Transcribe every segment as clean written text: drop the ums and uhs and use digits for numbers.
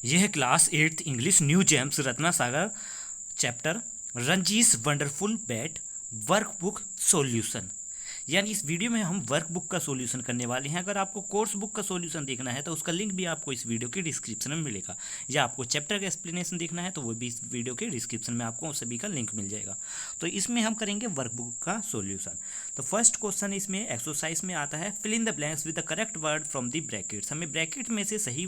यह है class 8th English new gems Ratna Sagar chapter Ranji's wonderful bat workbook solution. यानी इस वीडियो में हम वर्कबुक का सॉल्यूशन करने वाले हैं। अगर आपको कोर्स बुक का सॉल्यूशन देखना है तो उसका लिंक भी आपको इस वीडियो के डिस्क्रिप्शन में मिलेगा, या आपको चैप्टर का एक्सप्लेनेशन देखना है तो वो भी इस वीडियो के डिस्क्रिप्शन में आपको सभी का लिंक मिल जाएगा। तो इसमें हम करेंगे वर्कबुक का सॉल्यूशन। तो फर्स्ट क्वेश्चन इसमें एक्सरसाइज में आता है, fill in the blanks with the correct word from the brackets. हमें ब्रैकेट में से सही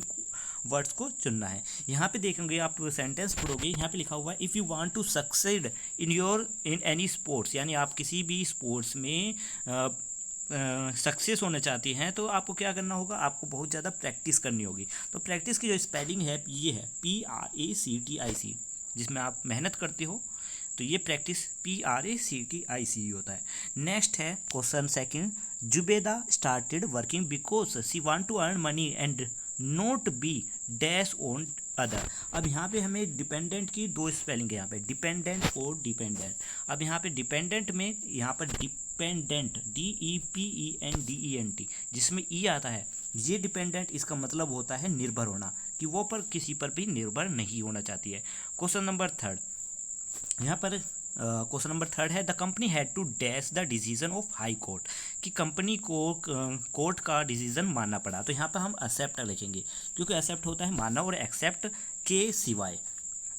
वर्ड्स को चुनना है। यहाँ पे देखेंगे, आप सेंटेंस पढ़ोगे, यहाँ पे लिखा हुआ है if you want to succeed in any sports, यानी आप किसी भी स्पोर्ट्स में सक्सेस होना चाहती हैं तो आपको क्या करना होगा, आपको बहुत ज़्यादा प्रैक्टिस करनी होगी। तो प्रैक्टिस की जो स्पेलिंग है ये है PRACTIC, जिसमें आप मेहनत करते हो तो ये प्रैक्टिस PRACTIC होता है। नेक्स्ट है question second, Zubeda started working because she want to earn money and not be dash on other. अब यहाँ पे हमें डिपेंडेंट की दो स्पेलिंग है, यहाँ पे डिपेंडेंट और डिपेंडेंट। अब यहाँ पे डिपेंडेंट में यहाँ पर डिपेंडेंट DEPENDENT जिसमें ई आता है, ये डिपेंडेंट इसका मतलब होता है निर्भर होना, कि वो पर किसी पर भी निर्भर नहीं होना चाहती है। क्वेश्चन नंबर थर्ड, यहाँ पर क्वेश्चन नंबर थर्ड है, the company had to dash the decision of high court, कि कंपनी को कोर्ट का डिसीजन मानना पड़ा। तो यहाँ पर हम एक्सेप्ट लिखेंगे, क्योंकि एक्सेप्ट होता है मानना और एक्सेप्ट के सिवाय।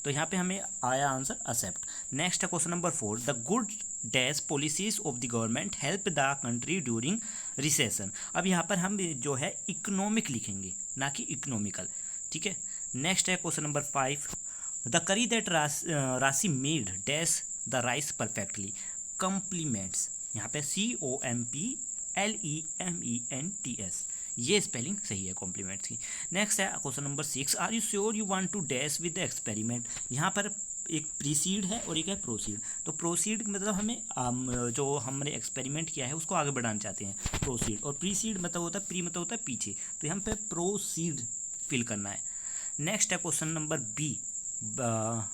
तो यहाँ पे हमें आया आंसर एक्सेप्ट। नेक्स्ट है question number four, the good dash policies of the government help the country during recession. अब यहाँ पर हम जो है इकोनॉमिक लिखेंगे, ना कि इकोनॉमिकल, ठीक है। नेक्स्ट है question number five, the curry that Rashi made dash the rice perfectly complements. यहाँ पे COMPLEMENTS, ये स्पेलिंग सही है कॉम्प्लीमेंट्स की। नेक्स्ट है question number six, are you sure you want to dash with the experiment. यहाँ पर एक प्रीसीड है और एक है प्रोसीड। तो प्रोसीड मतलब हमें जो हमने एक्सपेरिमेंट किया है उसको आगे बढ़ाना चाहते हैं, प्रोसीड। और प्रीसीड मतलब होता है, प्री मतलब होता है पीछे, तो यहाँ पे प्रोसीड फिल करना है। नेक्स्ट है question number B,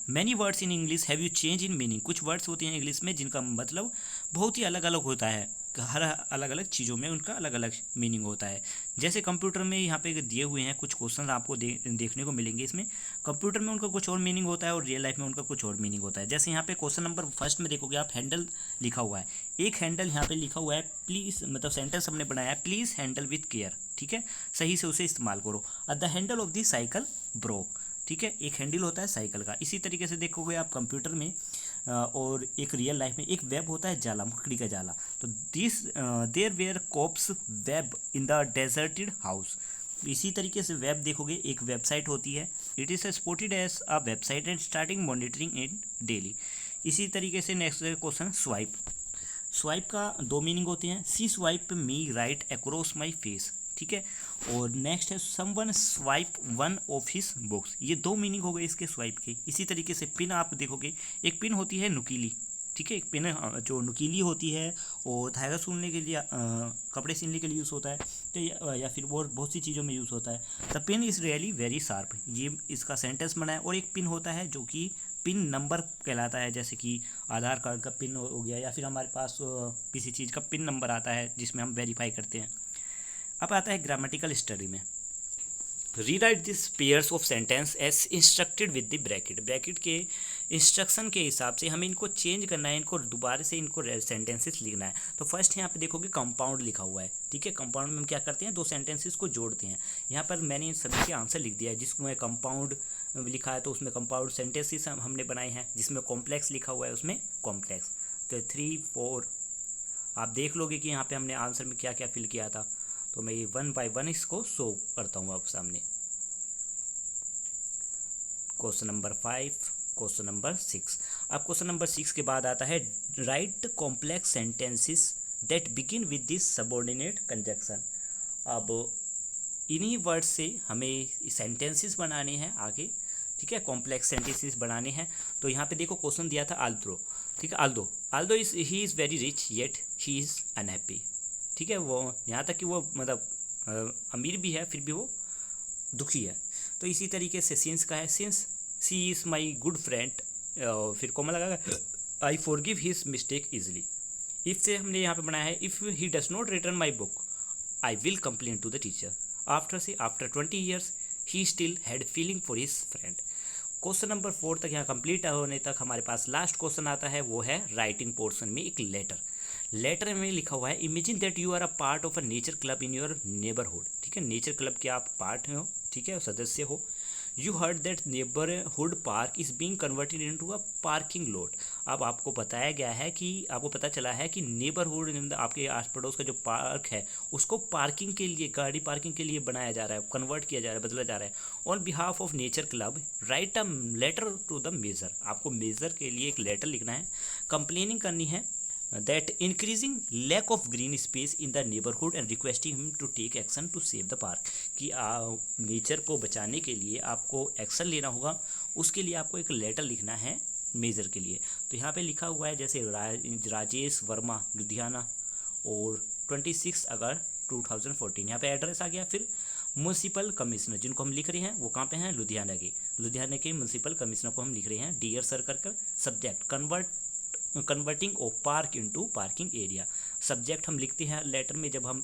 many words in English have you change in meaning. कुछ वर्ड्स होते हैं इंग्लिश में जिनका मतलब बहुत ही अलग अलग होता है, हर अलग अलग चीज़ों में उनका अलग अलग मीनिंग होता है। जैसे कंप्यूटर में यहाँ पे दिए हुए हैं कुछ क्वेश्चन आपको देखने को मिलेंगे, इसमें कंप्यूटर में उनका कुछ और मीनिंग होता है और रियल लाइफ में उनका कुछ और मीनिंग होता है। जैसे यहाँ पे क्वेश्चन नंबर फर्स्ट में देखोगे आप, हैंडल लिखा हुआ है, एक हैंडल यहाँ पे लिखा हुआ है प्लीज़, मतलब सेंटेंस हमने बनाया है प्लीज़ हैंडल विथ केयर, ठीक है, सही से उसे इस्तेमाल करो। The handle of the cycle broke, ठीक है, एक हैंडल होता है साइकिल का। इसी तरीके से देखोगे आप कंप्यूटर में और एक रियल लाइफ में, एक वेब होता है जाला, मकड़ी का जाला। तो this there were cobwebs in the deserted house. इसी तरीके से वेब देखोगे, एक वेबसाइट होती है, it is sported as a website and starting monitoring in daily. इसी तरीके से नेक्स्ट क्वेश्चन स्वाइप। स्वाइप का दो मीनिंग होते हैं, she swipe me right across my face, ठीक है। और नेक्स्ट है someone swipe one of his books, ये दो मीनिंग हो गए इसके स्वाइप के। इसी तरीके से पिन आप देखोगे, एक पिन होती है नुकीली, ठीक है, एक पिन जो नुकीली होती है और धागा सुनने के लिए, कपड़े सिलने के लिए यूज़ होता है, तो या फिर और बहुत सी चीज़ों में यूज़ होता है। The pin is really very sharp, ये इसका सेंटेंस बना है। और एक पिन होता है जो कि पिन नंबर कहलाता है, जैसे कि आधार कार्ड का पिन हो गया, या फिर हमारे पास किसी चीज़ का पिन नंबर आता है जिसमें हम वेरीफाई करते हैं। अब आता है ग्रामेटिकल स्टडी में, rewrite this pairs of sentence as instructed with the bracket. Bracket के इंस्ट्रक्शन के हिसाब से हमें इनको चेंज करना है, इनको दोबारा से इनको सेंटेंसेस लिखना है। तो फर्स्ट यहाँ पे देखोगे कंपाउंड लिखा हुआ है, ठीक है। कंपाउंड में हम क्या करते हैं, दो सेंटेंसेस को जोड़ते हैं। यहाँ पर मैंने इन सभी के आंसर लिख दिया है। जिसमें कंपाउंड लिखा है तो उसमें कंपाउंड सेंटेंसेस हमने बनाए हैं, जिसमें कॉम्प्लेक्स लिखा हुआ है उसमें कॉम्प्लेक्स। तो 3 4 आप देख लोगे कि यहाँ पे हमने आंसर में क्या क्या फिल किया था। तो मैं ये 1 बाय 1 इसको शो करता हूँ आपके सामने। Question number 5, question number 6। अब क्वेश्चन नंबर 6 के बाद आता है right complex sentences that begin with this subordinate conjunction. अब इन्हीं वर्ड से हमें सेंटेंसेस बनाने हैं आगे, ठीक है, कॉम्प्लेक्स सेंटेंसेस बनाने हैं। तो यहाँ पे देखो क्वेश्चन दिया था आल्दो, ठीक है, Aldous is he is very rich yet he is unhappy, ठीक है। वो यहाँ तक कि वो मतलब अमीर भी है फिर भी वो दुखी है। तो इसी तरीके से सिंस का है, since she is my good friend, फिर कॉमा लगा I forgive his mistake easily. If से हमने यहाँ पे बनाया है if he does not return my book I will complain to the teacher. After से after 20 years he still had feeling for his friend. Question number 4 तक यहाँ complete होने तक हमारे पास लास्ट क्वेश्चन आता है, वो है राइटिंग पोर्शन में एक लेटर। लेटर में लिखा हुआ है, imagine that you are a part of a nature club in your neighbourhood. ठीक है, नेचर क्लब के आप पार्ट हो, ठीक है, सदस्य हो। You heard that neighbourhood park is being converted into a parking lot. अब आपको बताया गया है कि आपको पता चला है कि नेबरहुड आपके आस पड़ोस का जो पार्क है उसको पार्किंग के लिए, गाड़ी पार्किंग के लिए बनाया जा रहा है, कन्वर्ट किया जा रहा है, बदला जा रहा है। On behalf of nature club write a letter to the mayor. आपको मेजर के लिए एक लेटर लिखना है, कंप्लेनिंग करनी है that increasing lack of green space in the neighborhood and requesting him to take action to save the park। कि nature को बचाने के लिए आपको एक्शन लेना होगा, उसके लिए आपको एक लेटर लिखना है मेजर के लिए। तो यहाँ पे लिखा हुआ है जैसे राजेश वर्मा लुधियाना और 26 अगस्त 2014, यहाँ पे एड्रेस आ गया। फिर म्यूनसिपल कमिश्नर जिनको हम लिख रहे हैं वो कहाँ पे हैं, लुधियाना के म्यूनसिपल कमिश्नर को हम लिख रहे हैं डियर सर कर। Subject converting of park into parking area. Subject हम लिखते हैं लेटर में, जब हम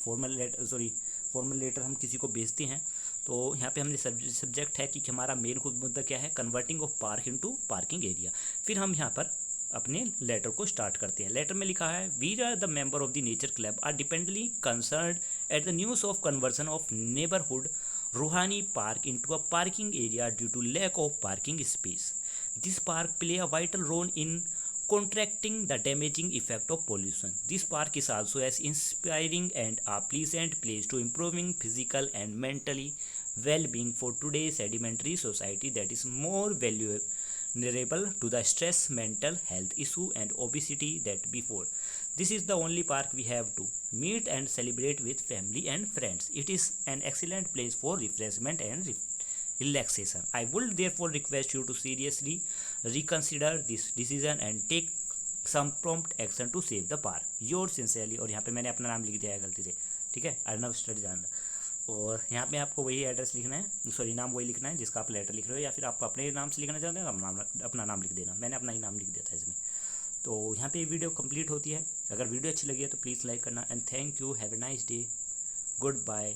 फॉर्मल लेटर हम किसी को भेजते हैं, तो यहाँ पे हमने सब्जेक्ट है कि हमारा मेन खुद मुद्दा क्या है, converting of park into parking area. फिर हम यहाँ पर अपने लेटर को स्टार्ट करते हैं। लेटर में लिखा है, we are the member of the nature club are deeply concerned at the news of conversion of neighbourhood Ruhani park into a parking area due to lack of parking space. This park play a vital role in contracting the damaging effect of pollution. This park is also as inspiring and a pleasant place to improving physical and mentally well-being for today's sedimentary society that is more vulnerable to the stress, mental health issue and obesity that before. This is the only park we have to meet and celebrate with family and friends. It is an excellent place for refreshment and relaxation. I would therefore request you to seriously reconsider this decision and take some prompt action to save the park. Yours sincerely, और यहाँ पे मैंने अपना नाम लिख दिया है गलती से, ठीक है, अर्नव स्टडी जानना। और यहाँ पे आपको वही एड्रेस लिखना है, सॉरी नाम वही लिखना है जिसका आप लेटर लिख रहे हो, या फिर आप अपने नाम से लिखना चाहते हैं अपना नाम लिख देना। मैंने अपना ही नाम लिख दिया था इसमें। तो यहाँ पे वीडियो कंप्लीट होती है। अगर वीडियो अच्छी लगी है तो प्लीज़ लाइक करना and thank you, have a nice day, good bye.